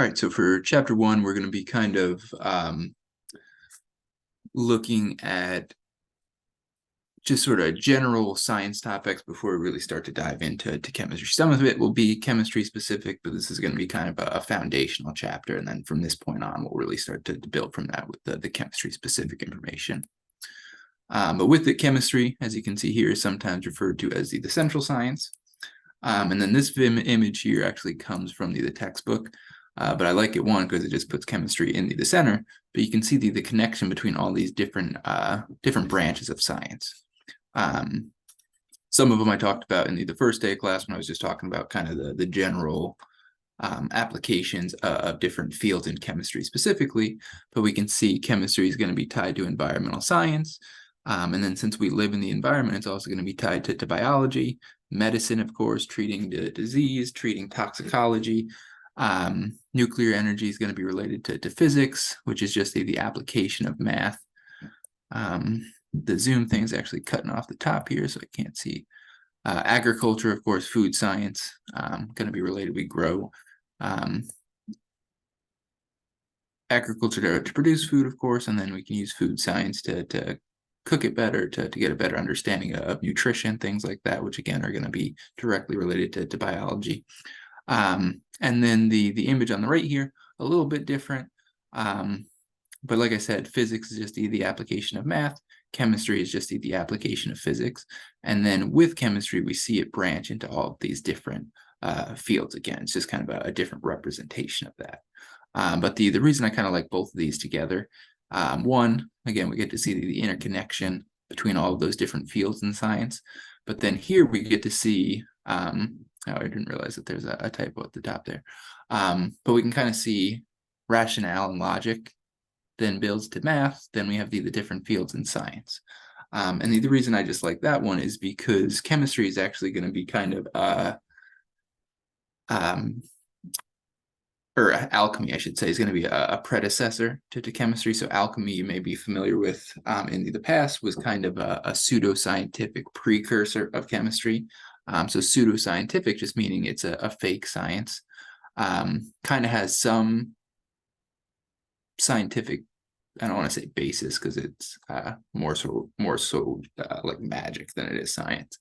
All right, so for chapter one, we're going to be kind of looking at just sort of general science topics before we really start to dive into chemistry. Some of it will be chemistry specific, but this is going to be kind of a foundational chapter. And then from this point on, we'll really start to build from that with the chemistry specific information. But with the chemistry, as you can see here, is sometimes referred to as the central science. And then this image here actually comes from the textbook. But I like it, one, because it just puts chemistry in the center, but you can see the connection between all these different branches of science. Some of them I talked about in the first day of class when I was just talking about kind of the general applications of different fields in chemistry specifically, but we can see chemistry is going to be tied to environmental science. And then since we live in the environment, it's also going to be tied to biology, medicine, of course, treating the disease, treating toxicology. Nuclear energy is going to be related to physics, which is just the application of math. The zoom thing is actually cutting off the top here, so I can't see. Agriculture, of course, food science, going to be related. We grow agriculture to produce food, of course, and then we can use food science to cook it better, to get a better understanding of nutrition, things like that, which again are going to be directly related to biology. And then the image on the right here, a little bit different. But like I said, physics is just the application of math. Chemistry is just the application of physics. And then with chemistry, we see it branch into all of these different fields. Again, it's just kind of a different representation of that. But the reason I kind of like both of these together, one, again, we get to see the interconnection between all of those different fields in science. But then here we get to see, oh, I didn't realize that there's a typo at the top there. But we can kind of see rationale and logic then builds to math. Then we have the different fields in science. And the reason I just like that one is because chemistry is actually going to be kind of or alchemy, I should say, is going to be a predecessor to chemistry. So alchemy, you may be familiar with in the past, was kind of a pseudoscientific precursor of chemistry. So pseudoscientific just meaning it's a fake science. Kind of has some scientific, I don't want to say basis because it's more so like magic than it is science,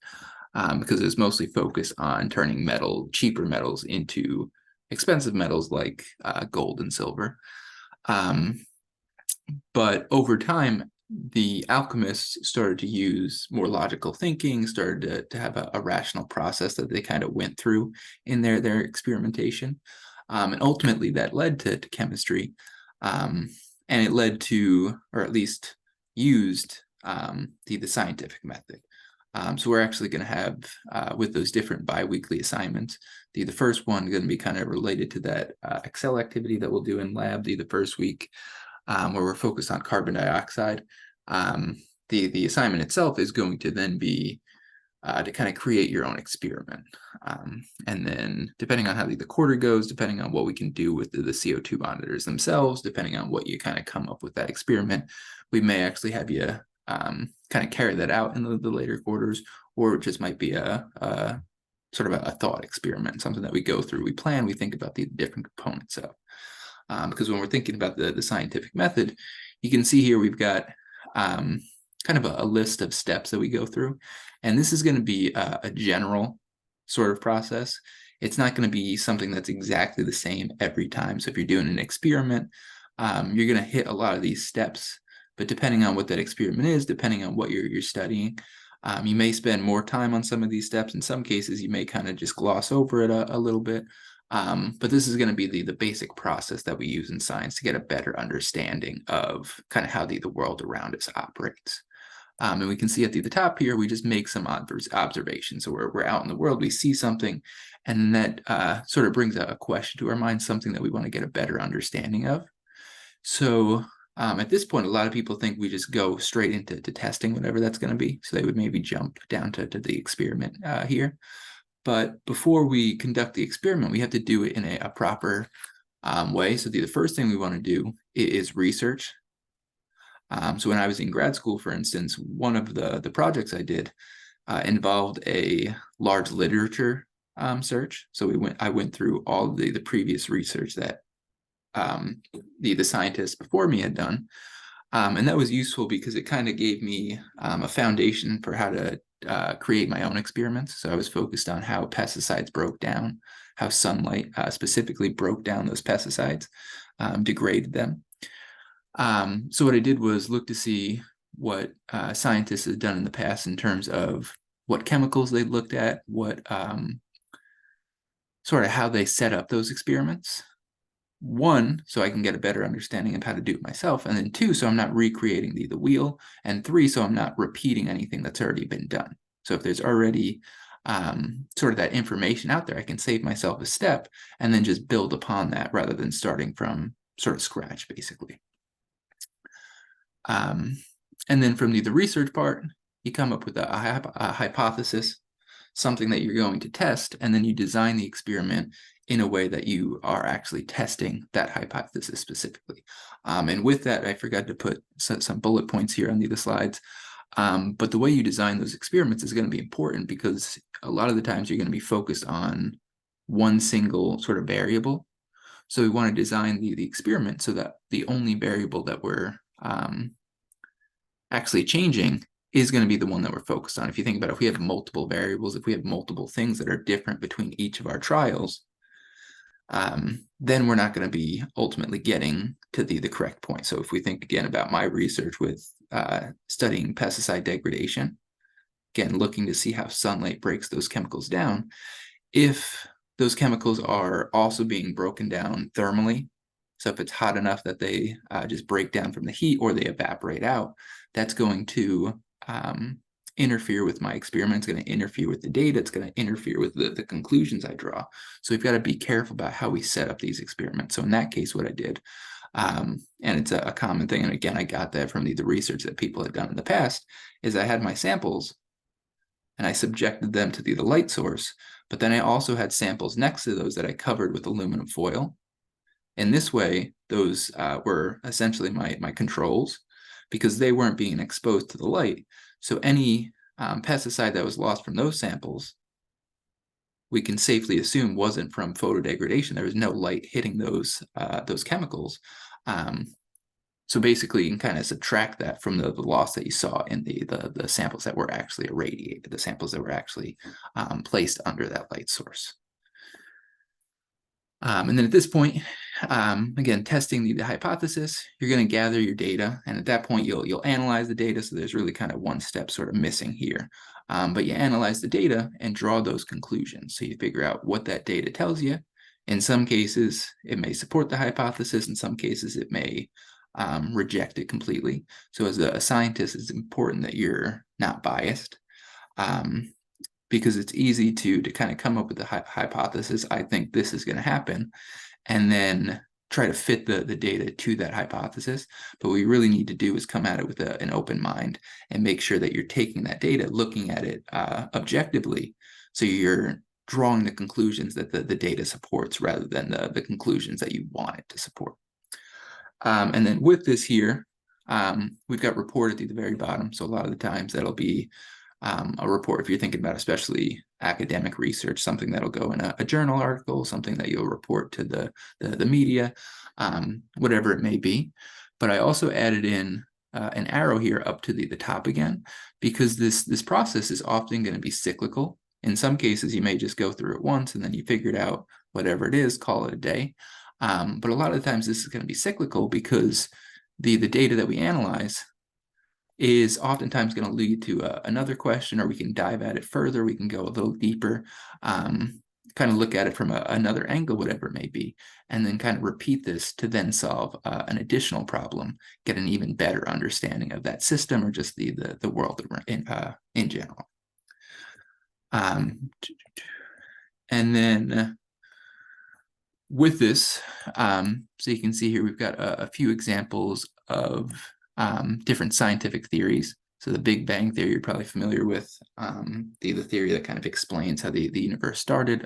because it's mostly focused on turning cheaper metals into expensive metals like gold and silver. But over time, the alchemists started to use more logical thinking, started to have a rational process that they kind of went through in their experimentation. And ultimately that led to chemistry. And it led to, or at least used, the scientific method. So we're actually going to have, with those different biweekly assignments, the first one going to be kind of related to that Excel activity that we'll do in lab the first week, where we're focused on carbon dioxide. The assignment itself is going to then be to kind of create your own experiment. And then depending on how the quarter goes, depending on what we can do with the CO2 monitors themselves, depending on what you kind of come up with that experiment, we may actually have you kind of carry that out in the later quarters, or it just might be a sort of a thought experiment, something that we go through, we plan, we think about the different components of. Because when we're thinking about the scientific method, you can see here we've got kind of a list of steps that we go through. And this is going to be a general sort of process. It's not going to be something that's exactly the same every time. So if you're doing an experiment, you're going to hit a lot of these steps. But depending on what that experiment is, depending on what you're studying, you may spend more time on some of these steps. In some cases, you may kind of just gloss over it a little bit. But this is going to be the basic process that we use in science to get a better understanding of kind of how the world around us operates. And we can see at the top here, we just make some observations. So we're out in the world, we see something, and that sort of brings a question to our mind, something that we want to get a better understanding of. So at this point, a lot of people think we just go straight into testing, whatever that's going to be. So they would maybe jump down to the experiment here. But before we conduct the experiment, we have to do it in a proper way. So the first thing we want to do is research. So when I was in grad school, for instance, one of the projects I did involved a large literature search. So I went through all the previous research that the scientists before me had done. And that was useful because it kind of gave me a foundation for how to create my own experiments. So I was focused on how pesticides broke down, how sunlight specifically broke down those pesticides, degraded them. So what I did was look to see what scientists had done in the past in terms of what chemicals they looked at, what sort of how they set up those experiments. One, so I can get a better understanding of how to do it myself, and then two, so I'm not recreating the wheel, and three, so I'm not repeating anything that's already been done. So if there's already sort of that information out there, I can save myself a step and then just build upon that rather than starting from sort of scratch, basically. And then from the research part, you come up with a hypothesis, something that you're going to test, and then you design the experiment in a way that you are actually testing that hypothesis specifically. And with that, I forgot to put some bullet points here on the slides. But the way you design those experiments is going to be important because a lot of the times you're going to be focused on one single sort of variable. So we want to design the experiment so that the only variable that we're actually changing is going to be the one that we're focused on. If you think about it, if we have multiple variables, if we have multiple things that are different between each of our trials, then we're not going to be ultimately getting to the correct point. So if we think again about my research with studying pesticide degradation, again, looking to see how sunlight breaks those chemicals down, if those chemicals are also being broken down thermally, so if it's hot enough that they just break down from the heat or they evaporate out, that's going to interfere with my experiment. It's going to interfere with the data. It's going to interfere with the conclusions I draw. So we've got to be careful about how we set up these experiments. So in that case, what I did, and it's a common thing, and again, I got that from the research that people had done in the past, is I had my samples and I subjected them to the light source, but then I also had samples next to those that I covered with aluminum foil. In this way, those were essentially my controls because they weren't being exposed to the light. So any pesticide that was lost from those samples, we can safely assume wasn't from photodegradation. There was no light hitting those chemicals. So basically, you can kind of subtract that from the loss that you saw in the samples that were actually irradiated, the samples that were actually placed under that light source. And then at this point, again, testing the hypothesis, you're going to gather your data. And at that point, you'll analyze the data. So there's really kind of one step sort of missing here. But you analyze the data and draw those conclusions. So you figure out what that data tells you. In some cases, it may support the hypothesis. In some cases, it may reject it completely. So as a scientist, it's important that you're not biased. Because it's easy to kind of come up with a hypothesis. I think this is going to happen, and then try to fit the data to that hypothesis. But what you really need to do is come at it with an open mind and make sure that you're taking that data, looking at it objectively, so you're drawing the conclusions that the data supports rather than the conclusions that you want it to support. And then with this here, we've got reported at the very bottom. So a lot of the times that'll be a report, if you're thinking about especially academic research, something that'll go in a journal article, something that you'll report to the media, whatever it may be. But I also added in an arrow here up to the top again, because this process is often going to be cyclical. In some cases, you may just go through it once and then you figure it out, whatever it is, call it a day. But a lot of the times this is going to be cyclical because the data that we analyze is oftentimes going to lead to another question, or we can dive at it further. We can go a little deeper, kind of look at it from another angle, whatever it may be, and then kind of repeat this to then solve an additional problem, get an even better understanding of that system or just the world in general. And then with this, so you can see here, we've got a few examples of different scientific theories. So the Big Bang Theory, you're probably familiar with, the theory that kind of explains how the universe started.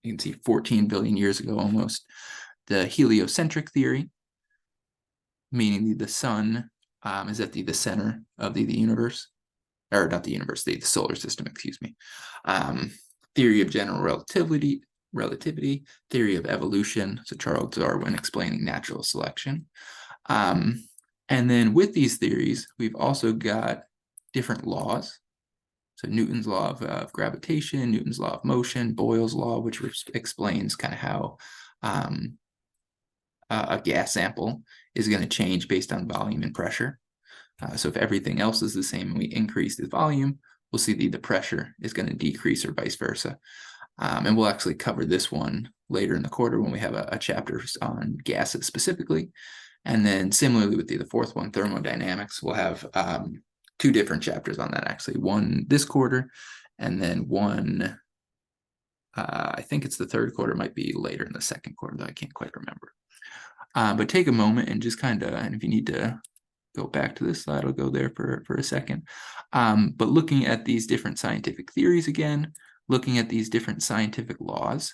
You can see 14 billion years ago almost. The heliocentric theory, meaning the sun is at the center of the universe, or not the universe, the solar system, excuse me. Theory of general relativity, relativity, theory of evolution, so Charles Darwin explaining natural selection. And then with these theories, we've also got different laws. So Newton's law of gravitation, Newton's law of motion, Boyle's law, which explains kind of how a gas sample is going to change based on volume and pressure. So if everything else is the same and we increase the volume, we'll see the pressure is going to decrease or vice versa. And we'll actually cover this one later in the quarter when we have a chapter on gases specifically. And then similarly with the fourth one, thermodynamics, we'll have two different chapters on that actually. One this quarter, and then one, I think it's the third quarter, might be later in the second quarter, though I can't quite remember. But take a moment and just kind of, and if you need to go back to this slide, I'll go there for a second. But looking at these different scientific theories again, looking at these different scientific laws,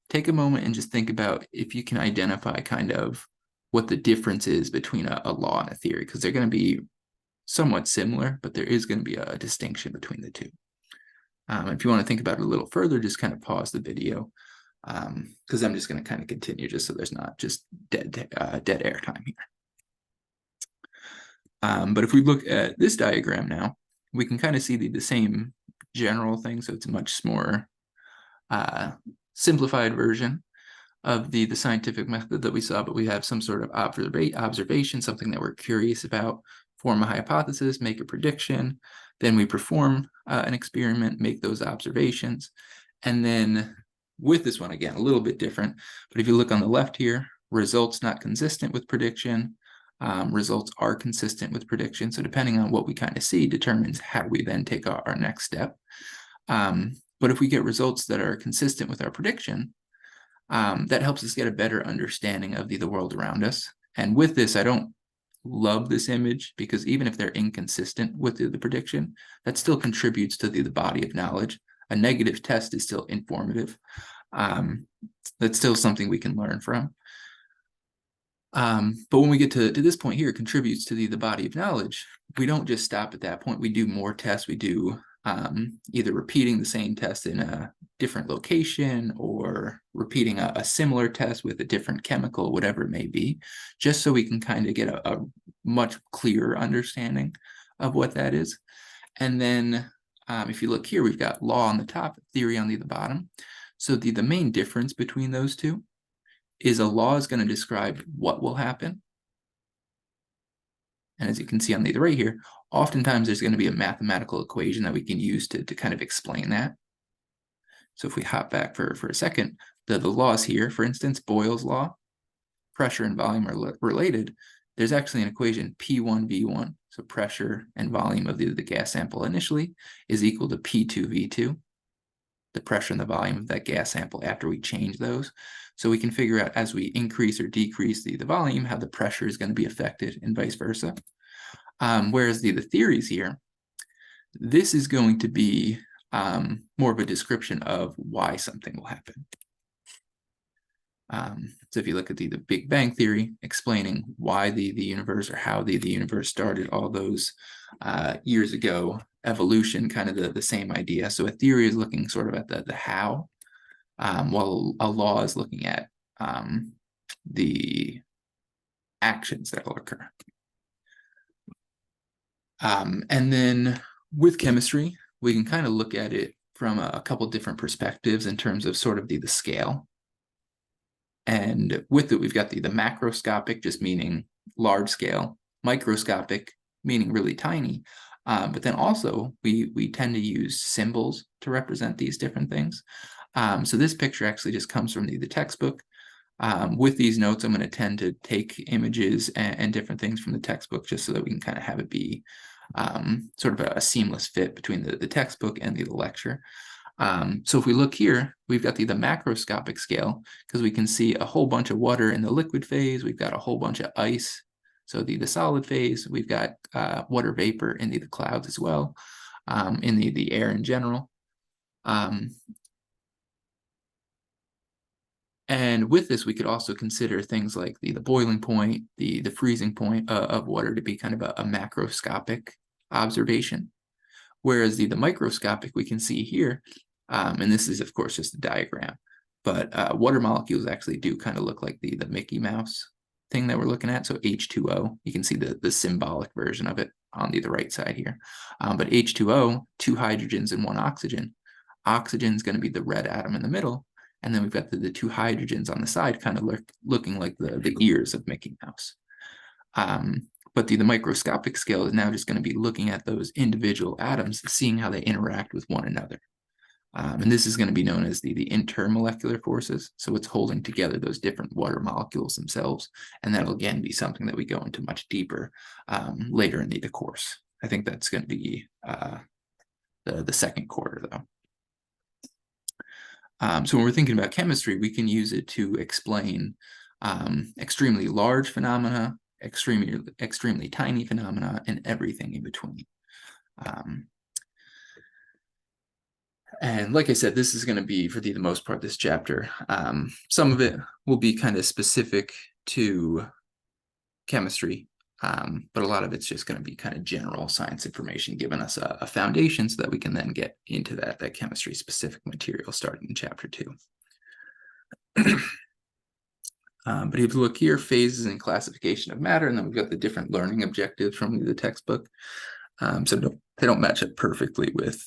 take a moment and just think about if you can identify kind of what the difference is between a law and a theory, because they're going to be somewhat similar, but there is going to be a distinction between the two. If you want to think about it a little further, just kind of pause the video, because I'm just going to kind of continue just so there's not just dead air time here. But if we look at this diagram now, we can kind of see the same general thing. So it's a much more simplified version of the scientific method that we saw, but we have some sort of observation, something that we're curious about, form a hypothesis, make a prediction, then we perform an experiment, make those observations. And then with this one, again, a little bit different, but if you look on the left here, results not consistent with prediction, results are consistent with prediction. So depending on what we kind of see determines how we then take our next step. But if we get results that are consistent with our prediction, that helps us get a better understanding of the world around us. And with this, I don't love this image because even if they're inconsistent with the prediction, that still contributes to the body of knowledge. A negative test is still informative. That's still something we can learn from. But when we get to this point here, it contributes to the body of knowledge. We don't just stop at that point. We do more tests. We do either repeating the same test in a different location or repeating a similar test with a different chemical, whatever it may be, just so we can kind of get a much clearer understanding of what that is. And then if you look here, we've got law on the top, theory on the bottom. So the main difference between those two is a law is going to describe what will happen. And as you can see on the right here, oftentimes there's going to be a mathematical equation that we can use to kind of explain that. So if we hop back for a second, the laws here, for instance, Boyle's law, pressure and volume are related. There's actually an equation P1V1, so pressure and volume of the gas sample initially is equal to P2V2, the pressure and the volume of that gas sample after we change those. So we can figure out as we increase or decrease the volume, how the pressure is going to be affected and vice versa. Whereas the theories here, this is going to be more of a description of why something will happen. So if you look at the Big Bang Theory, explaining why the universe or how the universe started all those years ago, evolution, kind of the same idea. So a theory is looking sort of at the how, while a law is looking at the actions that will occur. And then with chemistry, we can kind of look at it from a couple different perspectives in terms of sort of the scale. And with it, we've got the macroscopic, just meaning large scale, microscopic, meaning really tiny. But then also we tend to use symbols to represent these different things. So this picture actually just comes from the textbook. With these notes, I'm going to tend to take images and different things from the textbook just so that we can kind of have it be sort of a seamless fit between the textbook and the lecture. So if we look here, we've got the macroscopic scale because we can see a whole bunch of water in the liquid phase. We've got a whole bunch of ice. So the solid phase, we've got water vapor in the clouds as well, in the air in general. And with this, we could also consider things like the boiling point, the freezing point of water to be kind of a macroscopic observation. Whereas the microscopic we can see here, and this is, of course, just a diagram, But water molecules actually do kind of look like the Mickey Mouse thing that we're looking at. So H2O, you can see the symbolic version of it on the right side here. But H2O, 2 hydrogens and 1 oxygen. Oxygen is going to be the red atom in the middle, and then we've got the 2 hydrogens on the side, kind of looking like the ears of Mickey Mouse. But the microscopic scale is now just going to be looking at those individual atoms, seeing how they interact with one another. And this is going to be known as the intermolecular forces. So it's holding together those different water molecules themselves. And that'll again be something that we go into much deeper later in the course. I think that's going to be the second quarter, though. So when we're thinking about chemistry, we can use it to explain extremely large phenomena, extremely tiny phenomena, and everything in between. And like I said, this is going to be, for the most part, this chapter. Some of it will be kind of specific to chemistry, but a lot of it's just going to be kind of general science information, giving us a foundation so that we can then get into that chemistry-specific material starting in chapter 2. But if you look here, phases and classification of matter, and then we've got the different learning objectives from the textbook. So they don't match up perfectly with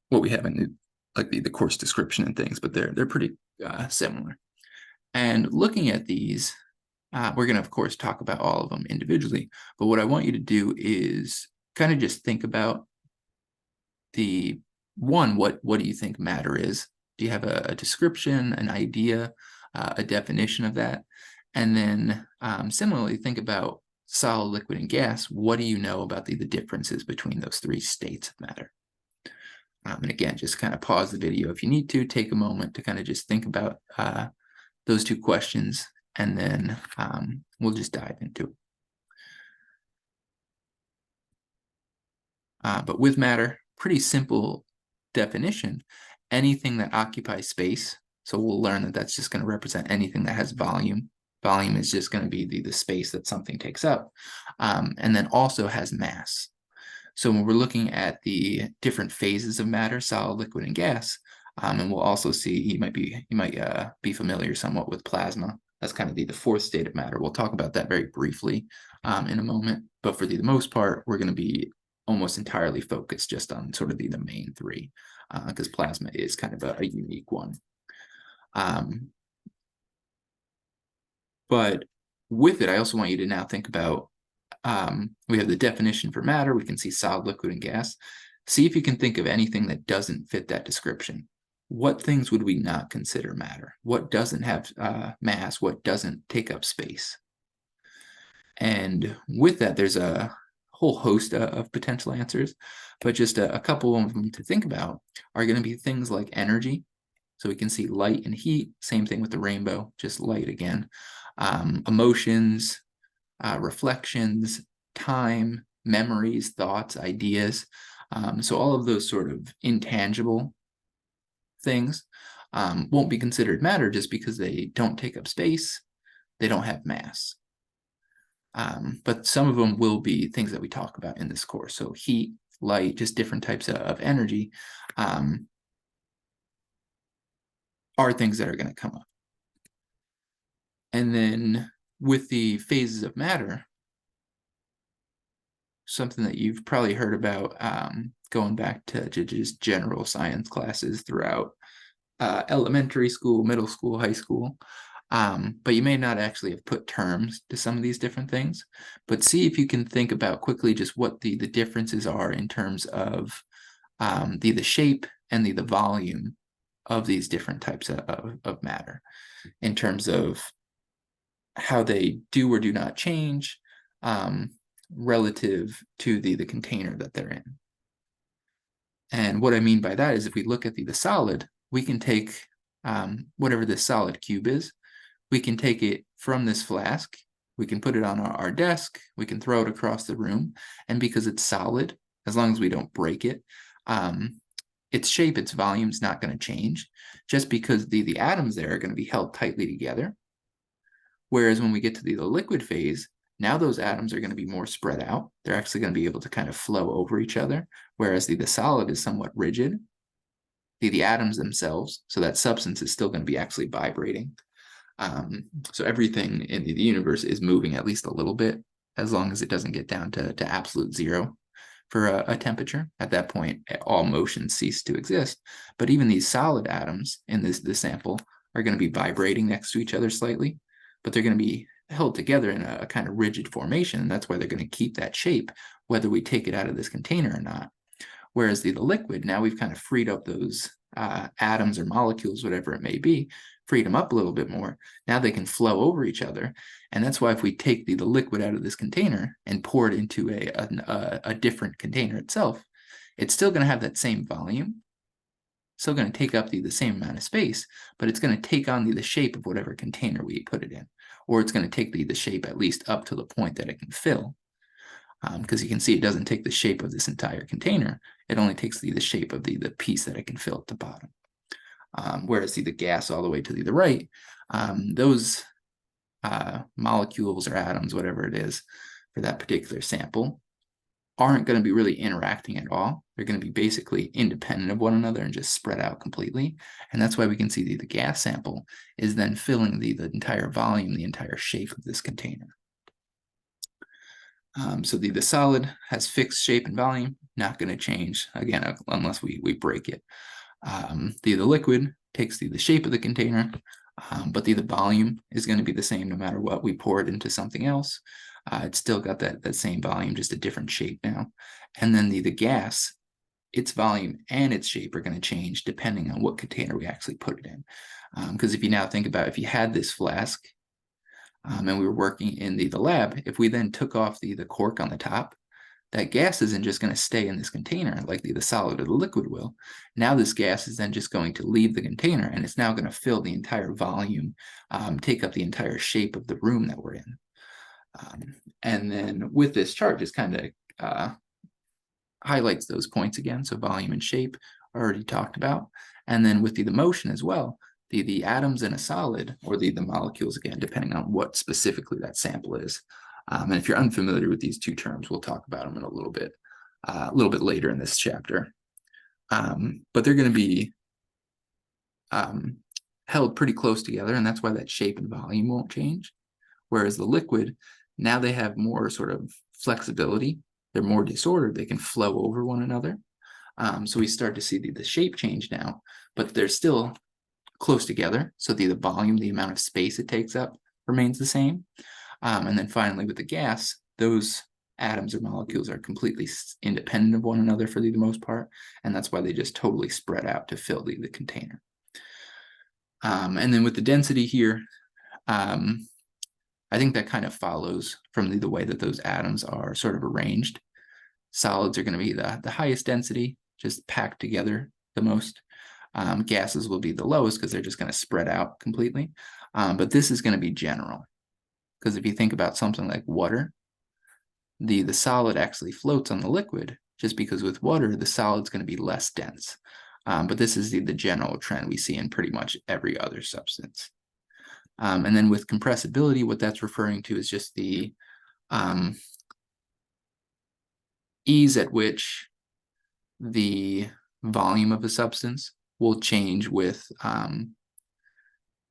what we have in the course description and things, but they're pretty similar. And looking at these, we're going to, of course, talk about all of them individually. But what I want you to do is kind of just think about what do you think matter is? Do you have a description, an idea, a definition of that? And then similarly, think about solid, liquid, and gas. What do you know about the differences between those 3 states of matter? And again, just kind of pause the video if you need to, take a moment to kind of just think about those 2 questions, and then we'll just dive into it. But with matter, pretty simple definition: anything that occupies space. So we'll learn that that's just going to represent anything that has volume. Volume is just going to be the space that something takes up, and then also has mass. So when we're looking at the different phases of matter, solid, liquid, and gas, and we'll also see, you might be familiar somewhat with plasma. That's kind of the 4th state of matter. We'll talk about that very briefly in a moment. But for the most part, we're going to be almost entirely focused just on sort of the main 3, because plasma is kind of a unique one. But with it, I also want you to now think about, we have the definition for matter. We can see solid, liquid, and gas. See if you can think of anything that doesn't fit that description. What things would we not consider matter? What doesn't have mass? What doesn't take up space? And with that, there's a whole host of potential answers, but just a couple of them to think about are going to be things like energy. So we can see light and heat, same thing with the rainbow, just light again. Emotions, reflections, time, memories, thoughts, ideas. So all of those sort of intangible things won't be considered matter just because they don't take up space, they don't have mass. But some of them will be things that we talk about in this course. So heat, light, just different types of energy are things that are going to come up. And then with the phases of matter, something that you've probably heard about going back to just general science classes throughout elementary school, middle school, high school. But you may not actually have put terms to some of these different things. But see if you can think about quickly just what the differences are in terms of the shape and the volume of these different types of matter, in terms of how they do or do not change relative to the container that they're in. And what I mean by that is, if we look at the solid, we can take whatever this solid cube is, we can take it from this flask, we can put it on our desk, we can throw it across the room, and because it's solid, as long as we don't break it, its shape, its volume is not going to change, just because the atoms there are going to be held tightly together. Whereas when we get to the liquid phase, now those atoms are going to be more spread out. They're actually going to be able to kind of flow over each other, whereas the solid is somewhat rigid. the atoms themselves, so that substance is still going to be actually vibrating. So everything in the universe is moving at least a little bit, as long as it doesn't get down to absolute zero for a temperature. At that point, all motions cease to exist. But even these solid atoms in this sample are going to be vibrating next to each other slightly, but they're going to be held together in a kind of rigid formation, and that's why they're going to keep that shape, whether we take it out of this container or not. Whereas the liquid, now we've kind of freed up those atoms or molecules, whatever it may be, freed them up a little bit more. Now they can flow over each other. And that's why if we take the liquid out of this container and pour it into a different container itself, it's still going to have that same volume, still going to take up the same amount of space, but it's going to take on the shape of whatever container we put it in. Or it's going to take the shape at least up to the point that it can fill. Because you can see it doesn't take the shape of this entire container. It only takes the shape of the piece that it can fill at the bottom. Whereas the gas all the way to the right, those molecules or atoms, whatever it is, for that particular sample, aren't going to be really interacting at all. They're going to be basically independent of one another and just spread out completely. And that's why we can see the gas sample is then filling the entire volume, the entire shape of this container. So the solid has fixed shape and volume, not going to change, again, unless we break it. The liquid takes the shape of the container, but the volume is going to be the same no matter what. We pour it into something else. It's still got that same volume, just a different shape now. And then the gas, its volume and its shape are going to change depending on what container we actually put it in. Because if you now think about, if you had this flask, and we were working in the lab, if we then took off the cork on the top, that gas isn't just going to stay in this container like the solid or the liquid will. Now this gas is then just going to leave the container, and it's now going to fill the entire volume, take up the entire shape of the room that we're in. And then with this chart, just kind of highlights those points again. So volume and shape already talked about. And then with the motion as well, the atoms in a solid, or the molecules, again, depending on what specifically that sample is. And if you're unfamiliar with these two terms, we'll talk about them in a little bit later in this chapter. But they're going to be held pretty close together, and that's why that shape and volume won't change. Whereas the liquid, now they have more sort of flexibility. They're more disordered. They can flow over one another. So we start to see the shape change now, but they're still close together. So the volume, the amount of space it takes up, remains the same. And then finally with the gas, those atoms or molecules are completely independent of one another for the most part. And that's why they just totally spread out to fill the container. And then with the density here, I think that kind of follows from the way that those atoms are sort of arranged. Solids are going to be the highest density, just packed together the most. Gases will be the lowest because they're just going to spread out completely. But this is going to be general, because if you think about something like water, the solid actually floats on the liquid, just because with water, the solid's going to be less dense. But this is the general trend we see in pretty much every other substance. And then with compressibility, what that's referring to is just the ease at which the volume of a substance will change with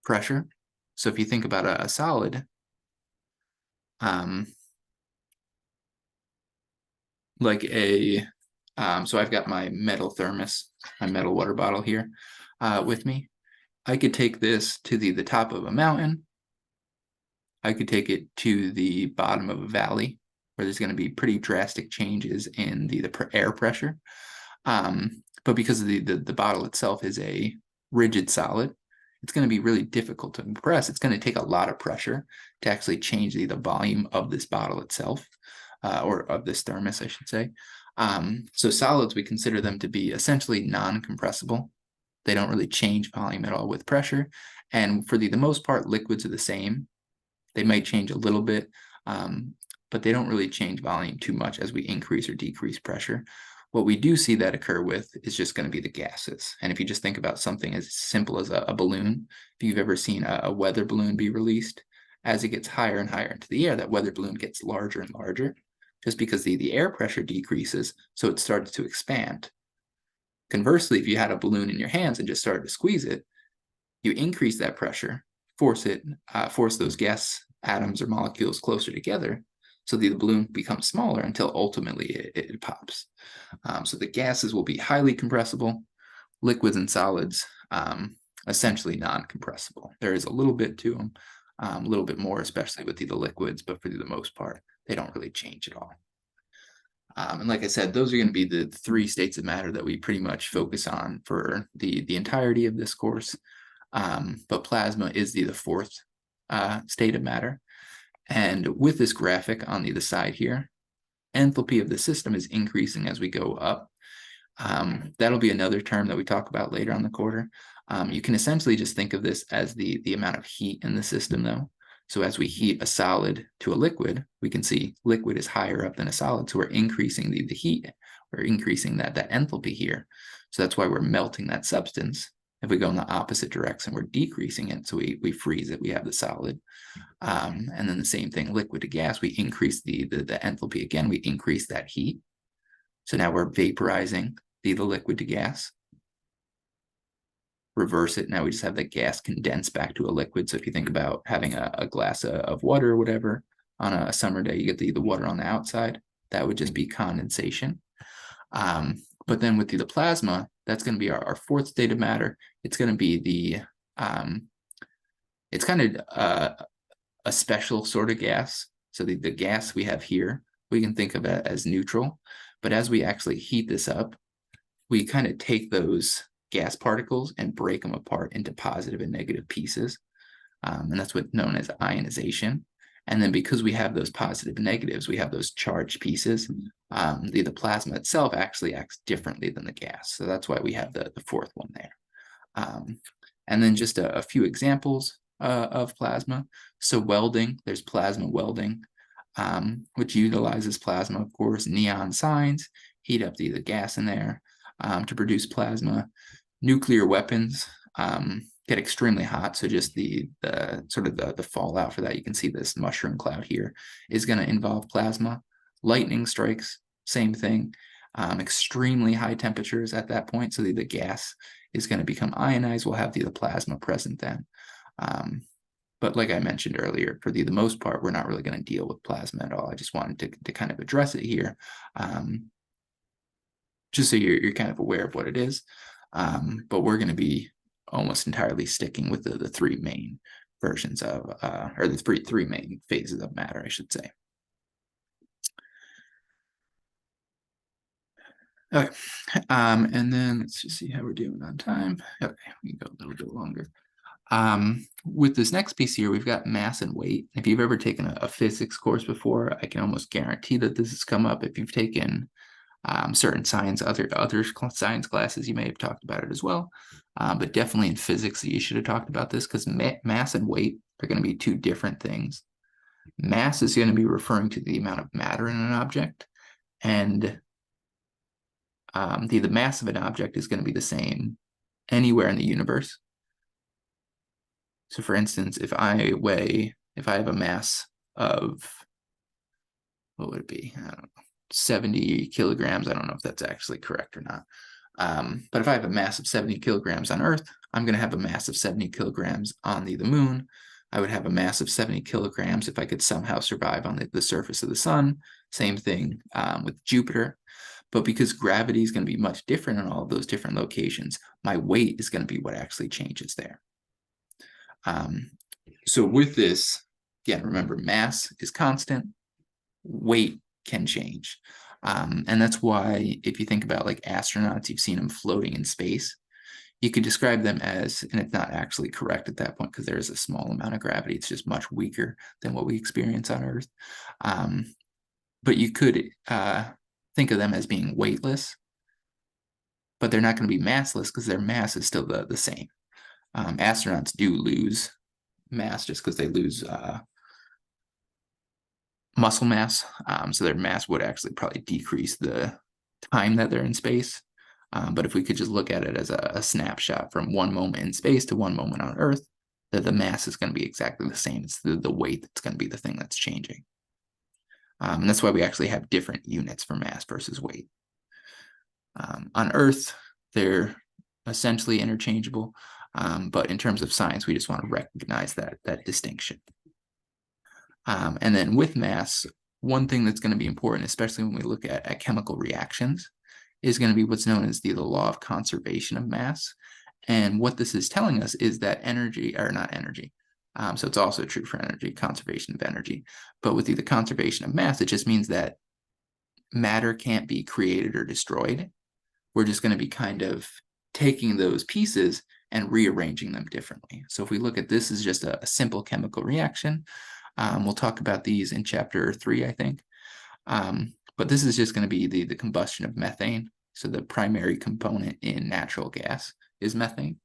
pressure. So if you think about a solid, like so I've got my metal thermos, my metal water bottle here with me. I could take this to the top of a mountain. I could take it to the bottom of a valley where there's going to be pretty drastic changes in the air pressure. But because of the bottle itself is a rigid solid, it's going to be really difficult to compress. It's going to take a lot of pressure to actually change the volume of this bottle itself, or of this thermos, I should say. So solids, we consider them to be essentially non-compressible. They don't really change volume at all with pressure. And for the most part, liquids are the same. They might change a little bit, but they don't really change volume too much as we increase or decrease pressure. What we do see that occur with is just going to be the gases. And if you just think about something as simple as a balloon, if you've ever seen a weather balloon be released, as it gets higher and higher into the air, that weather balloon gets larger and larger, just because the air pressure decreases, so it starts to expand. Conversely, if you had a balloon in your hands and just started to squeeze it, you increase that pressure, force those gas atoms or molecules closer together, so the balloon becomes smaller until ultimately it pops. So the gases will be highly compressible, liquids and solids essentially non-compressible. There is a little bit to them, a little bit more, especially with the liquids, but for the most part, they don't really change at all. And like I said, those are going to be the three states of matter that we pretty much focus on for the entirety of this course. But plasma is the fourth state of matter. And with this graphic on the side here, enthalpy of the system is increasing as we go up. That'll be another term that we talk about later on the quarter. You can essentially just think of this as the amount of heat in the system, though. So as we heat a solid to a liquid, we can see liquid is higher up than a solid. So we're increasing the heat. We're increasing that enthalpy here. So that's why we're melting that substance. If we go in the opposite direction, we're decreasing it. So we freeze it. We have the solid. And then the same thing, liquid to gas, we increase the enthalpy again. We increase that heat. So now we're vaporizing the liquid to gas. Reverse it. Now we just have the gas condense back to a liquid. So if you think about having a glass of water or whatever on a summer day, you get the water on the outside. That would just be condensation. But then with the plasma, that's going to be our fourth state of matter. It's going to be it's kind of a special sort of gas. So the gas we have here, we can think of it as neutral. But as we actually heat this up, we kind of take those gas particles and break them apart into positive and negative pieces. And that's what's known as ionization. And then because we have those positive and negatives, we have those charged pieces. The plasma itself actually acts differently than the gas. So that's why we have the fourth one there. And then just a few examples of plasma. So welding, there's plasma welding, which utilizes plasma, of course. Neon signs heat up the gas in there to produce plasma. Nuclear weapons get extremely hot, so just the sort of the fallout for that, you can see this mushroom cloud here, is going to involve plasma. Lightning strikes, same thing. Extremely high temperatures at that point, so the gas is going to become ionized. We'll have the plasma present then. But like I mentioned earlier, for the most part, we're not really going to deal with plasma at all. I just wanted to kind of address it here, just so you're kind of aware of what it is. But we're going to be almost entirely sticking with the three main versions of, or the three main phases of matter, I should say. Okay, and then let's just see how we're doing on time. Okay, we can go a little bit longer. With this next piece here, we've got mass and weight. If you've ever taken a physics course before, I can almost guarantee that this has come up. If you've taken certain science, other science classes, you may have talked about it as well. But definitely in physics, you should have talked about this, because mass and weight are going to be two different things. Mass is going to be referring to the amount of matter in an object, and the mass of an object is going to be the same anywhere in the universe. So for instance, if I have a mass of, what would it be? I don't know, 70 kilograms. I don't know if that's actually correct or not. But if I have a mass of 70 kilograms on Earth, I'm going to have a mass of 70 kilograms on the moon. I would have a mass of 70 kilograms if I could somehow survive on the surface of the sun. Same thing with Jupiter. But because gravity is going to be much different in all of those different locations, my weight is going to be what actually changes there. So with this, again, remember, mass is constant, weight can change. And that's why if you think about like astronauts, you've seen them floating in space, you could describe them as, and it's not actually correct at that point because there is a small amount of gravity, it's just much weaker than what we experience on Earth. But you could think of them as being weightless, but they're not going to be massless because their mass is still the same. Astronauts do lose mass just because they lose muscle mass, so their mass would actually probably decrease the time that they're in space. But if we could just look at it as a snapshot from one moment in space to one moment on Earth, that the mass is going to be exactly the same. It's the weight that's going to be the thing that's changing. And that's why we actually have different units for mass versus weight. On Earth, They're essentially interchangeable, but in terms of science, we just want to recognize that distinction. And then with mass, one thing that's going to be important, especially when we look at chemical reactions, is going to be what's known as the law of conservation of mass. And what this is telling us is that energy, or not energy, so it's also true for energy, conservation of energy, but with the conservation of mass, it just means that matter can't be created or destroyed. We're just going to be kind of taking those pieces and rearranging them differently. So if we look at this as just a simple chemical reaction, we'll talk about these in chapter 3, I think. But this is just going to be the combustion of methane. So the primary component in natural gas is methane.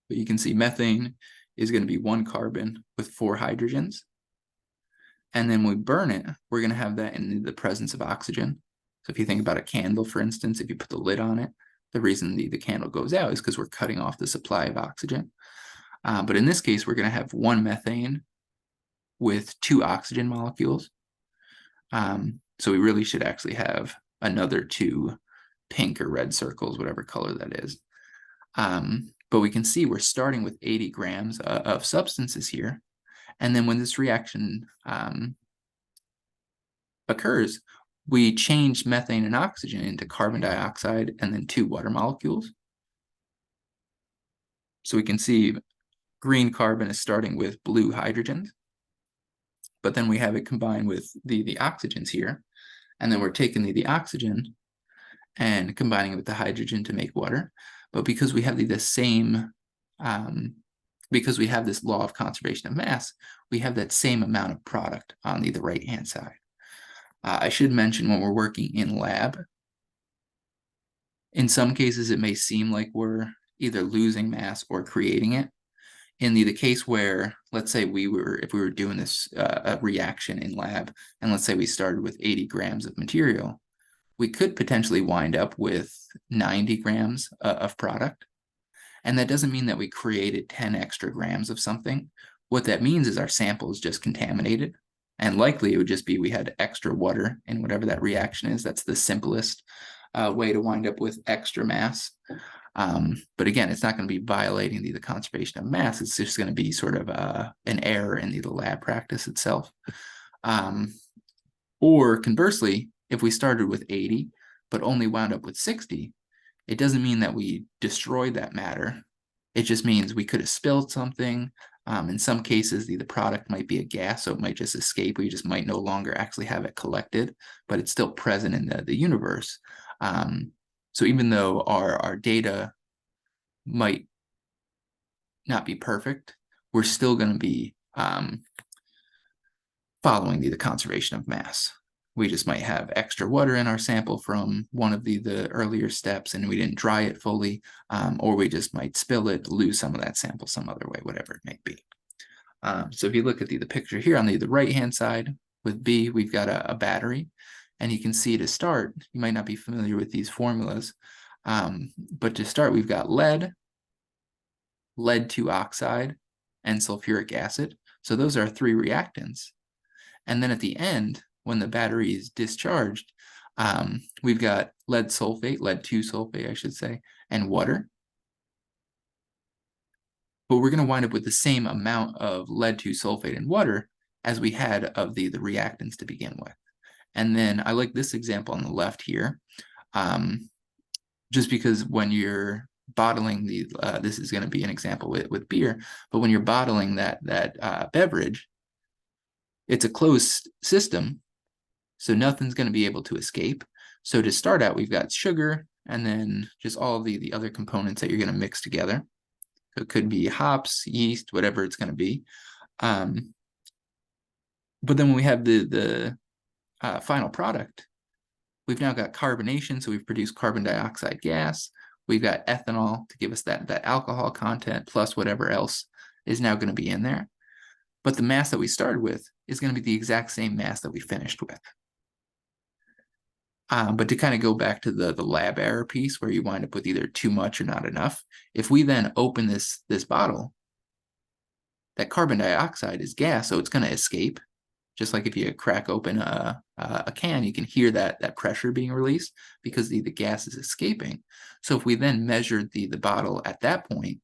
But you can see methane is going to be 1 carbon with 4 hydrogens. And then when we burn it, we're going to have that in the presence of oxygen. So if you think about a candle, for instance, if you put the lid on it, the reason the candle goes out is because we're cutting off the supply of oxygen. But in this case, we're going to have 1 methane with 2 oxygen molecules. So we really should actually have another 2 pink or red circles, whatever color that is. But we can see we're starting with 80 grams of substances here. And then when this reaction occurs, we change methane and oxygen into carbon dioxide and then 2 water molecules. So we can see green carbon is starting with blue hydrogens, but then we have it combined with the oxygens here. And then we're taking the oxygen and combining it with the hydrogen to make water. But because we have the same, because we have this law of conservation of mass, we have that same amount of product on the right-hand side. I should mention when we're working in lab, in some cases it may seem like we're either losing mass or creating it. In the case where, let's say if we were doing this a reaction in lab, and let's say we started with 80 grams of material, we could potentially wind up with 90 grams of product. And that doesn't mean that we created 10 extra grams of something. What that means is our sample is just contaminated. And likely it would just be we had extra water in whatever that reaction is. That's the simplest way to wind up with extra mass. But again, it's not going to be violating the conservation of mass. It's just going to be sort of an error in the lab practice itself. Or conversely, if we started with 80, but only wound up with 60, it doesn't mean that we destroyed that matter. It just means we could have spilled something. In some cases, the product might be a gas, so it might just escape. We just might no longer actually have it collected, but it's still present in the universe. So even though our data might not be perfect, we're still going to be following the conservation of mass. We just might have extra water in our sample from one of the earlier steps and we didn't dry it fully, or we just might spill it, lose some of that sample some other way, whatever it may be. So if you look at the picture here on the right-hand side with B, we've got a battery, and you can see to start, you might not be familiar with these formulas, but to start, we've got lead 2 oxide, and sulfuric acid. So those are 3 reactants. And then at the end, when the battery is discharged, we've got lead 2 sulfate, I should say, and water. But we're going to wind up with the same amount of lead 2 sulfate and water as we had of the reactants to begin with. And then I like this example on the left here, just because when you're bottling this is going to be an example with beer, but when you're bottling that beverage, it's a closed system, so nothing's going to be able to escape. So to start out, we've got sugar and then just all of the other components that you're going to mix together. So it could be hops, yeast, whatever it's going to be. But then when we have the final product, we've now got carbonation, so we've produced carbon dioxide gas. We've got ethanol to give us that alcohol content plus whatever else is now going to be in there. But the mass that we started with is going to be the exact same mass that we finished with. But to kind of go back to the lab error piece where you wind up with either too much or not enough, if we then open this bottle, that carbon dioxide is gas, so it's going to escape. Just like if you crack open a can, you can hear that pressure being released because the gas is escaping. So if we then measured the bottle at that point,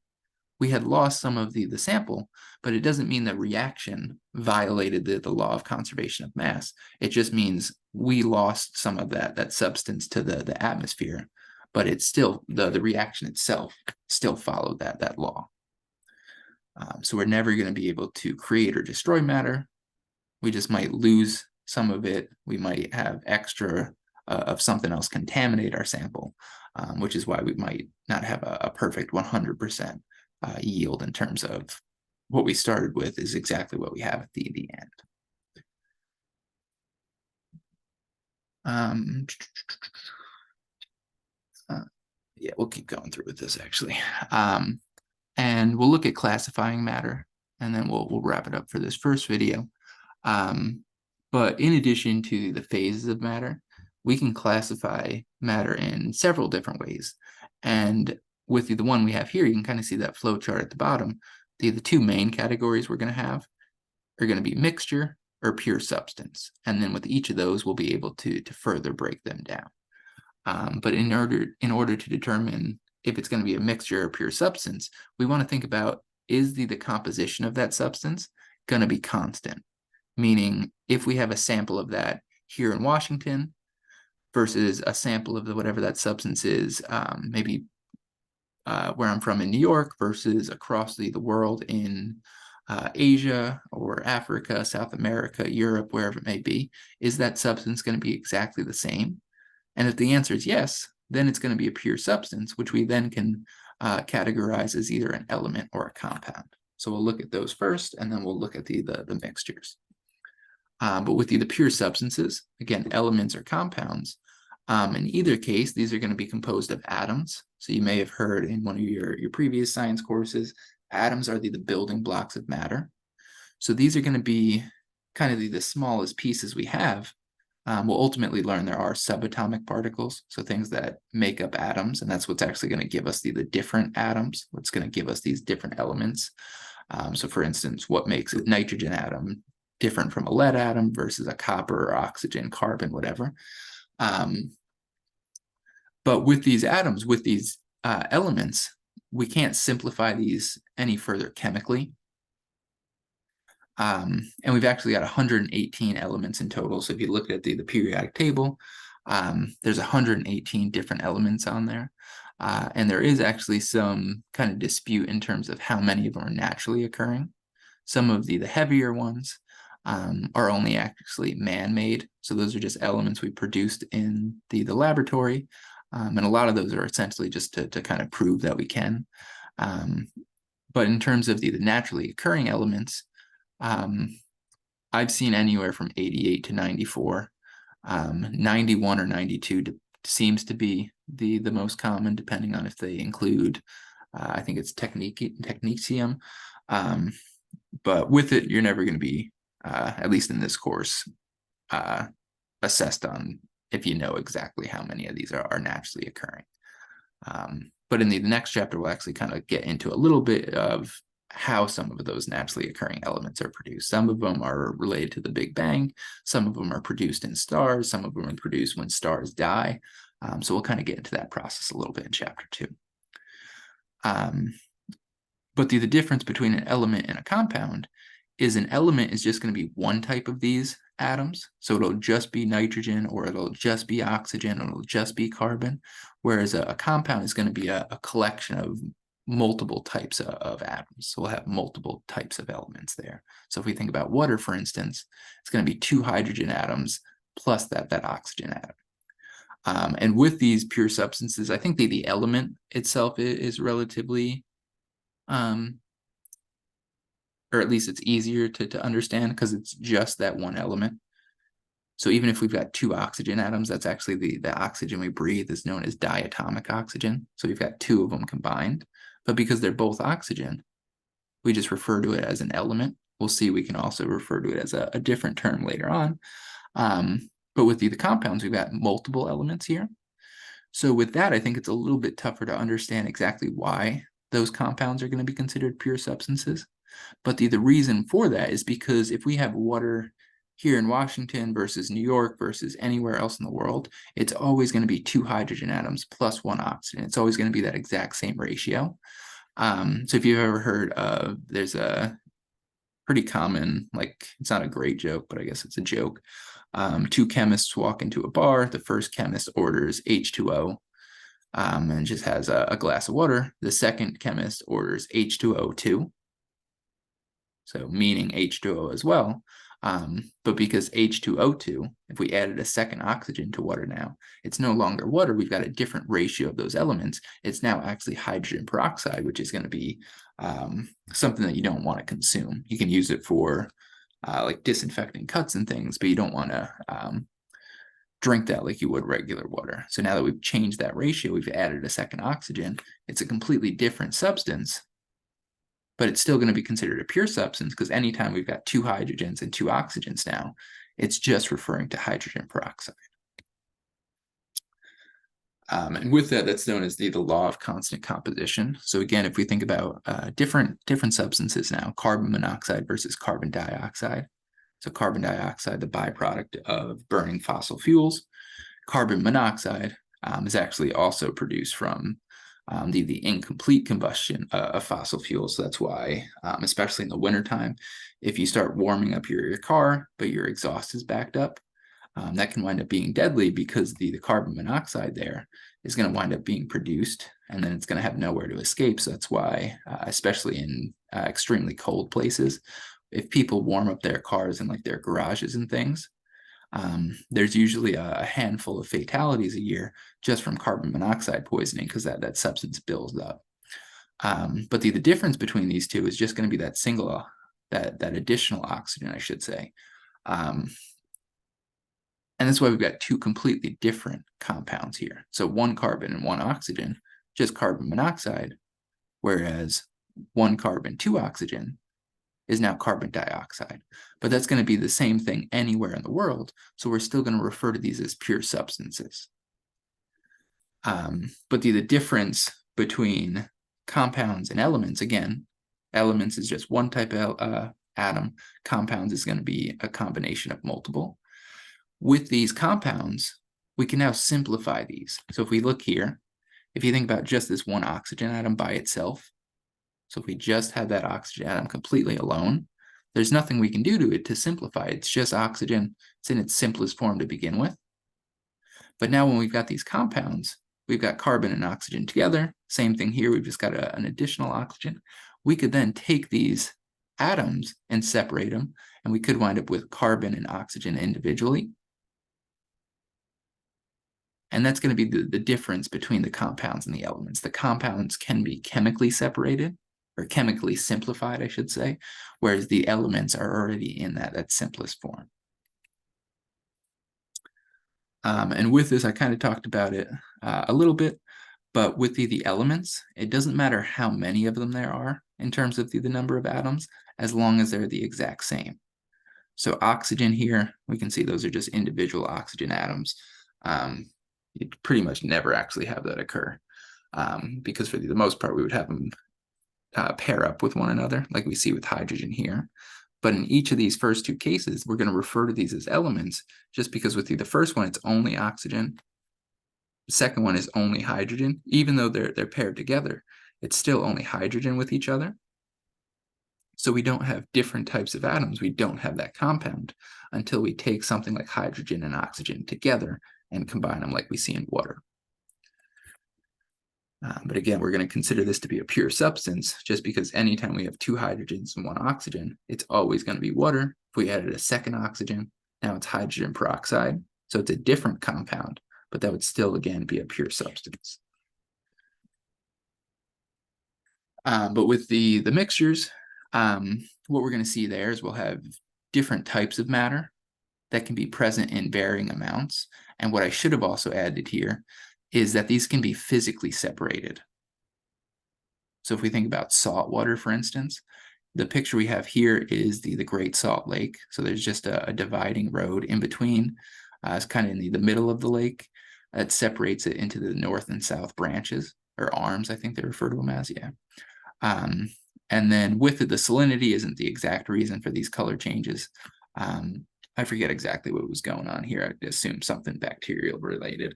we had lost some of the sample, but it doesn't mean the reaction violated the law of conservation of mass. It just means we lost some of that substance to the atmosphere, but it's still, the reaction itself still followed that law. So we're never going to be able to create or destroy matter. We just might lose some of it. We might have extra of something else contaminate our sample, which is why we might not have a perfect 100% yield in terms of what we started with is exactly what we have at the end. Yeah, we'll keep going through with this actually. And we'll look at classifying matter, and then we'll wrap it up for this first video. But in addition to the phases of matter, we can classify matter in several different ways. And with the one we have here, you can kind of see that flow chart at the bottom. The two main categories we're going to have are going to be mixture or pure substance. And then with each of those, we'll be able to further break them down. But in order to determine if it's going to be a mixture or pure substance, we want to think about, is the composition of that substance going to be constant? Meaning, if we have a sample of that here in Washington versus a sample of whatever that substance is, maybe where I'm from in New York versus across the world in Asia or Africa, South America, Europe, wherever it may be, is that substance going to be exactly the same? And if the answer is yes, then it's going to be a pure substance, which we then can categorize as either an element or a compound. So we'll look at those first, and then we'll look at the mixtures. But with the pure substances, again, elements or compounds, in either case, these are going to be composed of atoms. So you may have heard in one of your previous science courses, atoms are the building blocks of matter. So these are going to be kind of the smallest pieces we have. We'll ultimately learn there are subatomic particles, so things that make up atoms, and that's what's actually going to give us the different atoms, what's going to give us these different elements. So for instance, what makes a nitrogen atom different from a lead atom versus a copper or oxygen, carbon, whatever. But with these atoms, with these elements, we can't simplify these any further chemically. And we've actually got 118 elements in total. So if you look at the periodic table, there's 118 different elements on there. And there is actually some kind of dispute in terms of how many of them are naturally occurring. Some of the heavier ones are only actually man-made. So those are just elements we produced in the laboratory. And a lot of those are essentially just to kind of prove that we can. But in terms of the naturally occurring elements, I've seen anywhere from 88 to 94. 91 or 92 seems to be the most common, depending on if they include, I think it's technetium. But with it, you're never going to be, at least in this course, assessed on if you know exactly how many of these are naturally occurring. But in the next chapter, we'll actually kind of get into a little bit of how some of those naturally occurring elements are produced. Some of them are related to the Big Bang. Some of them are produced in stars. Some of them are produced when stars die. So we'll kind of get into that process a little bit in chapter 2. But the difference between an element and a compound is an element is just going to be one type of these atoms. So it'll just be nitrogen, or it'll just be oxygen, or it'll just be carbon. Whereas a compound is going to be a collection of multiple types of atoms. So we'll have multiple types of elements there. So if we think about water, for instance, it's going to be 2 hydrogen atoms plus that oxygen atom. And with these pure substances, I think the element itself is relatively, or at least it's easier to understand because it's just that one element. So even if we've got 2 oxygen atoms, that's actually the oxygen we breathe is known as diatomic oxygen. So we've got 2 of them combined. But because they're both oxygen, we just refer to it as an element. We'll see we can also refer to it as a different term later on. But with the compounds, we've got multiple elements here. So with that, I think it's a little bit tougher to understand exactly why those compounds are going to be considered pure substances. But the reason for that is because if we have water here in Washington versus New York versus anywhere else in the world, it's always going to be 2 hydrogen atoms plus 1 oxygen. It's always going to be that exact same ratio. So if you've ever heard of, there's a pretty common, like, it's not a great joke, but I guess it's a joke. 2 chemists walk into a bar. The first chemist orders H2O and just has a glass of water. The second chemist orders H2O too, so meaning H2O as well. But because H2O2, if we added a second oxygen to water now, it's no longer water. We've got a different ratio of those elements. It's now actually hydrogen peroxide, which is going to be something that you don't want to consume. You can use it for like disinfecting cuts and things, but you don't want to drink that like you would regular water. So now that we've changed that ratio, we've added a second oxygen. It's a completely different substance, but it's still going to be considered a pure substance because anytime we've got 2 hydrogens and 2 oxygens now, it's just referring to hydrogen peroxide. And with that, that's known as the law of constant composition. So again, if we think about different substances now, carbon monoxide versus carbon dioxide. So carbon dioxide, the byproduct of burning fossil fuels. Carbon monoxide is actually also produced from the incomplete combustion of fossil fuels. So that's why, especially in the wintertime, if you start warming up your car, but your exhaust is backed up, that can wind up being deadly because the carbon monoxide there is going to wind up being produced, and then it's going to have nowhere to escape. So that's why, especially in extremely cold places, if people warm up their cars in like their garages and things, there's usually a handful of fatalities a year just from carbon monoxide poisoning because that substance builds up. But the difference between these two is just going to be that single, that additional oxygen, I should say. And that's why we've got 2 completely different compounds here. So 1 carbon and 1 oxygen, just carbon monoxide, whereas 1 carbon, 2 oxygen is now carbon dioxide. But that's going to be the same thing anywhere in the world, so we're still going to refer to these as pure substances. But the difference between compounds and elements, again, elements is just one type of atom, compounds is going to be a combination of multiple. With these compounds, we can now simplify these. So if we look here, if you think about just this 1 oxygen atom by itself, so if we just had that oxygen atom completely alone, there's nothing we can do to it to simplify it. It's just oxygen. It's in its simplest form to begin with. But now when we've got these compounds, we've got carbon and oxygen together. Same thing here. We've just got an additional oxygen. We could then take these atoms and separate them, and we could wind up with carbon and oxygen individually. And that's going to be the difference between the compounds and the elements. The compounds can be chemically separated, or chemically simplified, I should say, whereas the elements are already in that simplest form. And with this, I kind of talked about it a little bit, but with the elements, it doesn't matter how many of them there are in terms of the number of atoms, as long as they're the exact same. So oxygen here, we can see those are just individual oxygen atoms. You pretty much never actually have that occur because for the most part, we would have them pair up with one another, like we see with hydrogen here. But in each of these first 2 cases, we're going to refer to these as elements just because with the first one, it's only oxygen. The second one is only hydrogen. Even though they're paired together, it's still only hydrogen with each other. So we don't have different types of atoms. We don't have that compound until we take something like hydrogen and oxygen together and combine them like we see in water. But again, we're going to consider this to be a pure substance just because anytime we have 2 hydrogens and 1 oxygen, it's always going to be water. If we added a second oxygen, now it's hydrogen peroxide. So it's a different compound, but that would still, again, be a pure substance. But with the mixtures, what we're going to see there is we'll have different types of matter that can be present in varying amounts. And what I should have also added here is that these can be physically separated. So if we think about salt water, for instance, the picture we have here is the Great Salt Lake. So there's just a dividing road in between. It's kind of in the middle of the lake that separates it into the north and south branches, or arms, I think they refer to them as, yeah. And then with it, the salinity isn't the exact reason for these color changes. I forget exactly what was going on here. I assume something bacterial related.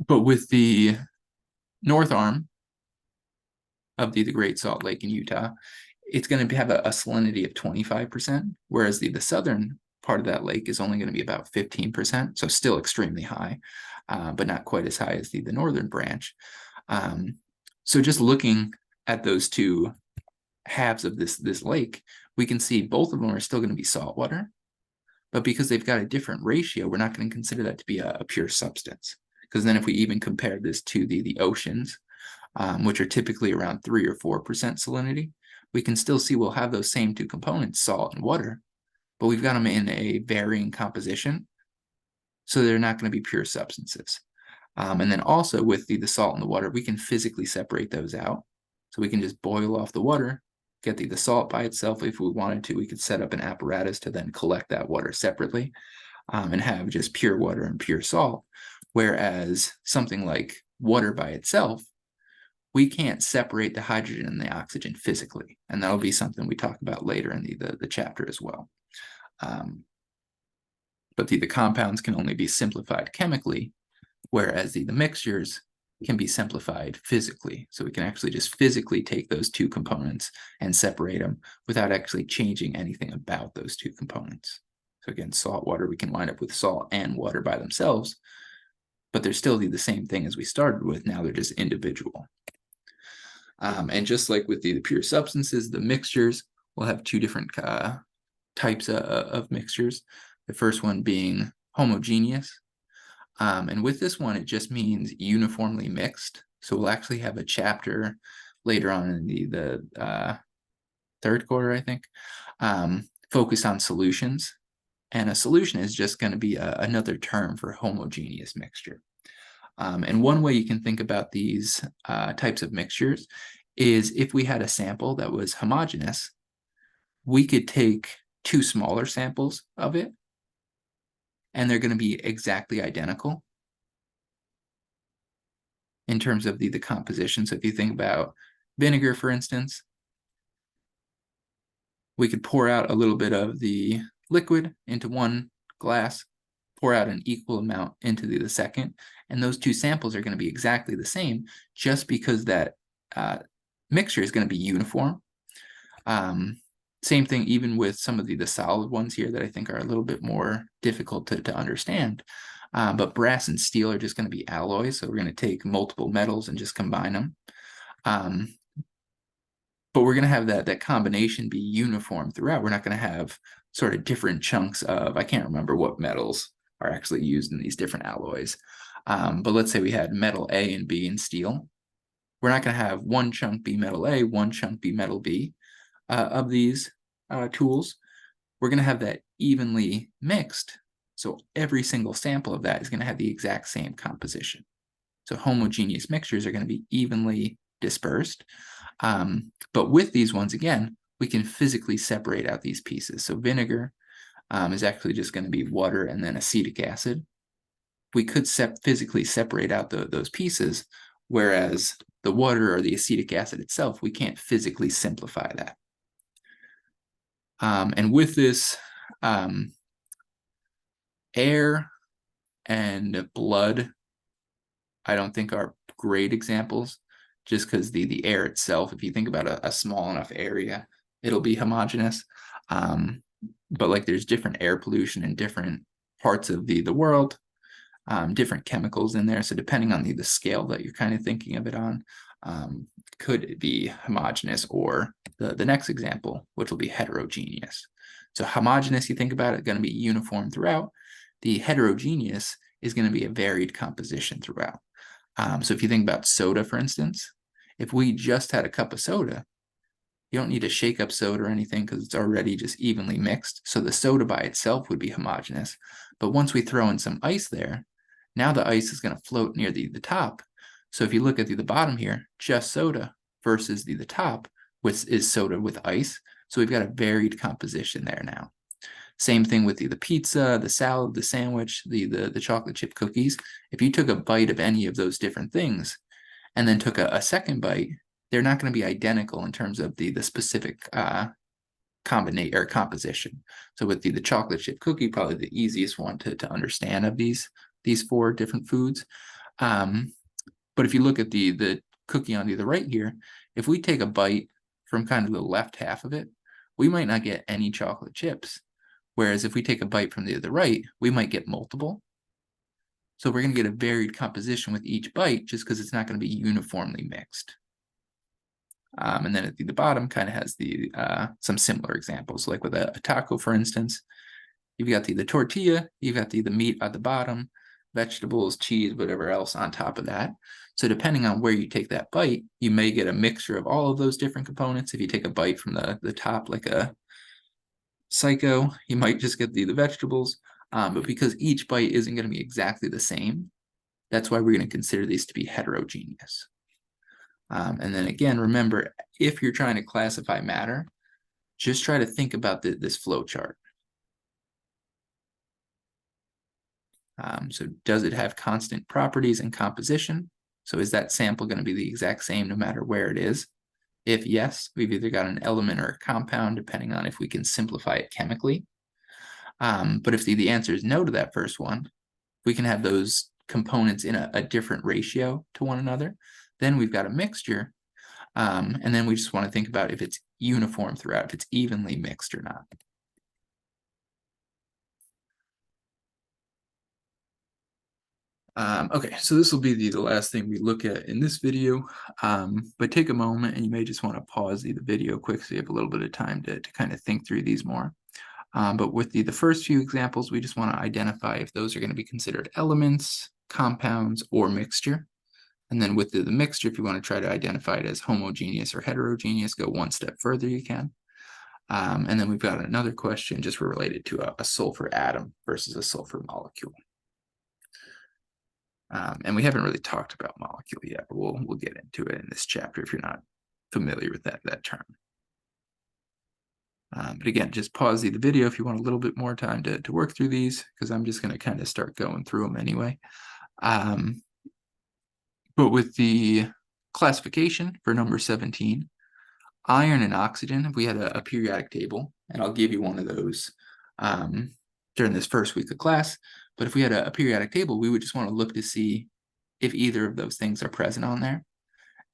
But with the north arm of the Great Salt Lake in Utah, it's going to have a salinity of 25%, whereas the southern part of that lake is only going to be about 15%, so still extremely high, but not quite as high as the northern branch. So just looking at those two halves of this lake, we can see both of them are still going to be saltwater, but because they've got a different ratio, we're not going to consider that to be a pure substance. Because then if we even compare this to the oceans, which are typically around 3 or 4% salinity, we can still see we'll have those same two components, salt and water, but we've got them in a varying composition, so they're not going to be pure substances. And then also with the salt and the water, we can physically separate those out. So we can just boil off the water, get the salt by itself. If we wanted to, we could set up an apparatus to then collect that water separately, and have just pure water and pure salt. Whereas something like water by itself, we can't separate the hydrogen and the oxygen physically. And that'll be something we talk about later in the chapter as well. But the compounds can only be simplified chemically, whereas the mixtures can be simplified physically. So we can actually just physically take those two components and separate them without actually changing anything about those two components. So again, salt water, we can wind up with salt and water by themselves, but they're still the same thing as we started with. Now they're just individual. And just like with the pure substances, the mixtures will have two different types of mixtures. The first one being homogeneous. And with this one, it just means uniformly mixed. So we'll actually have a chapter later on in the third quarter, I think, focused on solutions. And a solution is just going to be another term for homogeneous mixture. And one way you can think about these types of mixtures is if we had a sample that was homogeneous, we could take two smaller samples of it, and they're going to be exactly identical in terms of the composition. So if you think about vinegar, for instance, we could pour out a little bit of the liquid into one glass, pour out an equal amount into the second, and those two samples are going to be exactly the same just because that mixture is going to be uniform. Same thing even with some of the solid ones here that I think are a little bit more difficult to understand. But brass and steel are just going to be alloys, so we're going to take multiple metals and just combine them. But we're going to have that combination be uniform throughout. We're not going to have sort of different chunks of, I can't remember what metals are actually used in these different alloys. But let's say we had metal A and B in steel. We're not going to have one chunk be metal A, one chunk be metal B of these tools. We're going to have that evenly mixed. So every single sample of that is going to have the exact same composition. So homogeneous mixtures are going to be evenly dispersed. But with these ones, again, we can physically separate out these pieces. So vinegar is actually just going to be water and then acetic acid. We could physically separate out those pieces, whereas the water or the acetic acid itself, we can't physically simplify that. And with this, air and blood, I don't think are great examples, just because the air itself, if you think about a small enough area, it'll be homogeneous. But like there's different air pollution in different parts of the world, different chemicals in there. So depending on the scale that you're kind of thinking of it on, could it be homogeneous, or the next example, which will be heterogeneous. So homogeneous, you think about it, going to be uniform throughout. The heterogeneous is going to be a varied composition throughout. So if you think about soda, for instance, if we just had a cup of soda, you don't need to shake up soda or anything because it's already just evenly mixed. So the soda by itself would be homogeneous. But once we throw in some ice there, now the ice is going to float near the top. So if you look at the bottom here, just soda versus the top, which is soda with ice. So we've got a varied composition there now. Same thing with the pizza, the salad, the sandwich, the chocolate chip cookies. If you took a bite of any of those different things and then took a second bite, they're not going to be identical in terms of the specific combination or composition. So with the chocolate chip cookie, probably the easiest one to understand of these four different foods. But if you look at the cookie on the right here, if we take a bite from kind of the left half of it, we might not get any chocolate chips. Whereas if we take a bite from the right, we might get multiple. So we're going to get a varied composition with each bite just because it's not going to be uniformly mixed. And then at the bottom kind of has some similar examples, like with a taco, for instance. You've got the tortilla, you've got the meat at the bottom, vegetables, cheese, whatever else on top of that. So depending on where you take that bite, you may get a mixture of all of those different components. If you take a bite from the top like a psycho, you might just get the vegetables. But because each bite isn't going to be exactly the same, that's why we're going to consider these to be heterogeneous. And then again, remember, if you're trying to classify matter, just try to think about this flow chart. So does it have constant properties and composition? So is that sample going to be the exact same no matter where it is? If yes, we've either got an element or a compound, depending on if we can simplify it chemically. But if the answer is no to that first one, we can have those components in a different ratio to one another. Then we've got a mixture. And then we just want to think about if it's uniform throughout, if it's evenly mixed or not. Okay, so this will be the last thing we look at in this video, but take a moment and you may just want to pause the video quick so you have a little bit of time to kind of think through these more. But with the first few examples, we just want to identify if those are going to be considered elements, compounds, or mixture. And then with the mixture, if you want to try to identify it as homogeneous or heterogeneous, go one step further you can. And then we've got another question just related to a sulfur atom versus a sulfur molecule. And we haven't really talked about molecule yet, but we'll get into it in this chapter if you're not familiar with that term. But again, just pause the video if you want a little bit more time to work through these, because I'm just going to kind of start going through them anyway. But with the classification for number 17, iron and oxygen, if we had a periodic table, and I'll give you one of those during this first week of class, but if we had a periodic table, we would just want to look to see if either of those things are present on there.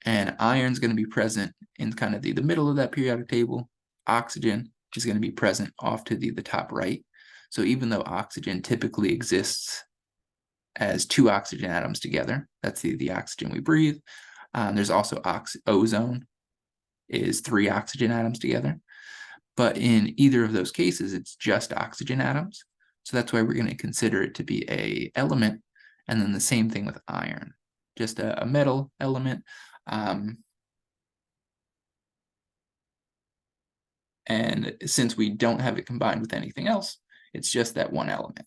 And iron's going to be present in kind of the middle of that periodic table. Oxygen is going to be present off to the top right. So even though oxygen typically exists as two oxygen atoms together, that's the oxygen we breathe. There's also ozone is 3 oxygen atoms together. But in either of those cases, it's just oxygen atoms. So that's why we're going to consider it to be an element. And then the same thing with iron, just a metal element. And since we don't have it combined with anything else, it's just that one element.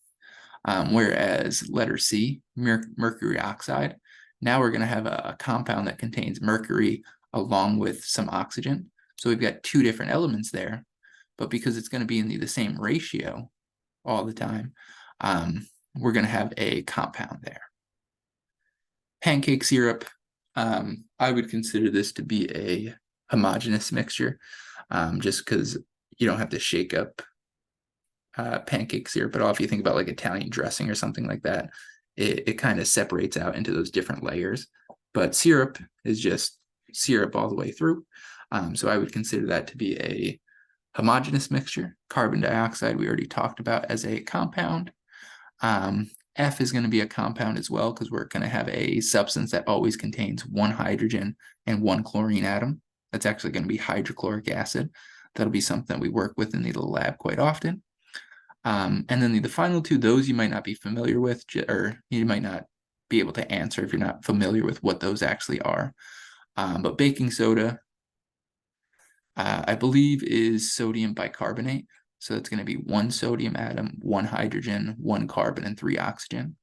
Whereas letter C, mercury oxide, now we're going to have a compound that contains mercury along with some oxygen. So we've got 2 different elements there, but because it's going to be in the same ratio all the time, we're going to have a compound there. Pancake syrup, I would consider this to be a homogeneous mixture, just because you don't have to shake up pancake syrup at all. If you think about like Italian dressing or something like that, it kind of separates out into those different layers. But syrup is just syrup all the way through. So I would consider that to be a homogeneous mixture. Carbon dioxide we already talked about as a compound. F is going to be a compound as well, because we're going to have a substance that always contains 1 hydrogen and 1 chlorine atom. That's actually going to be hydrochloric acid. That'll be something that we work with in the lab quite often. And then the final 2, those you might not be familiar with, or you might not be able to answer if you're not familiar with what those actually are. But baking soda, I believe, is sodium bicarbonate. So it's going to be 1 sodium atom, 1 hydrogen, 1 carbon, and 3 oxygen.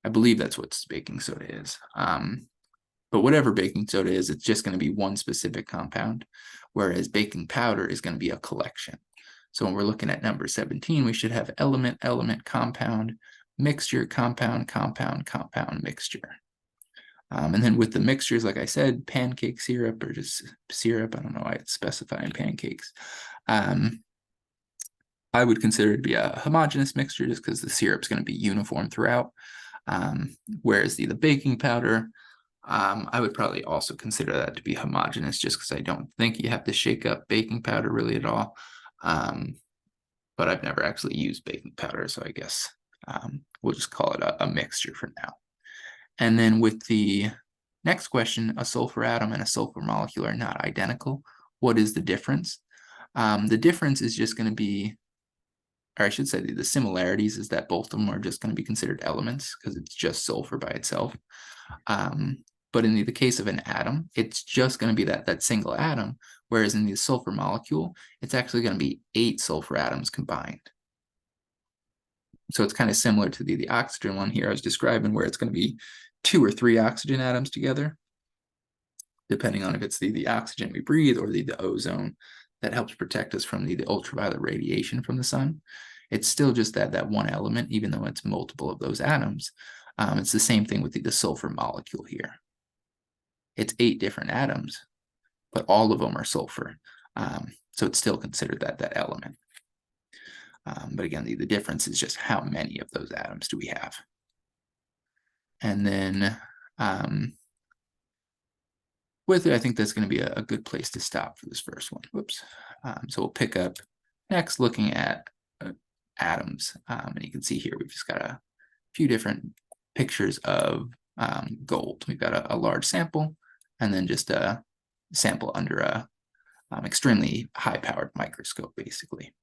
I believe that's what baking soda is. But whatever baking soda is, it's just going to be 1 specific compound, whereas baking powder is going to be a collection. So when we're looking at number 17, we should have element, element, compound, mixture, compound, compound, compound, mixture. And then with the mixtures, like I said, pancake syrup or just syrup, I don't know why it's specifying pancakes. I would consider it to be a homogeneous mixture just because the syrup's going to be uniform throughout. Whereas the baking powder, I would probably also consider that to be homogeneous just because I don't think you have to shake up baking powder really at all. But I've never actually used baking powder, so I guess we'll just call it a mixture for now. And then with the next question, a sulfur atom and a sulfur molecule are not identical. What is the difference? The difference is just going to be, or I should say the similarities is that both of them are just going to be considered elements because it's just sulfur by itself. But in the case of an atom, it's just going to be that single atom, whereas in the sulfur molecule, it's actually going to be 8 sulfur atoms combined. So it's kind of similar to the oxygen one here I was describing, where it's going to be 2 or 3 oxygen atoms together, depending on if it's the oxygen we breathe or the ozone that helps protect us from the ultraviolet radiation from the sun. It's still just that one element, even though it's multiple of those atoms. It's the same thing with the sulfur molecule here. It's 8 different atoms, but all of them are sulfur. So it's still considered that element. But again, the difference is just how many of those atoms do we have. And then with it, I think that's going to be a good place to stop for this first one. Whoops. So we'll pick up next looking at atoms. And you can see here we've just got a few different pictures of gold. We've got a large sample and then just a sample under a extremely high-powered microscope, basically.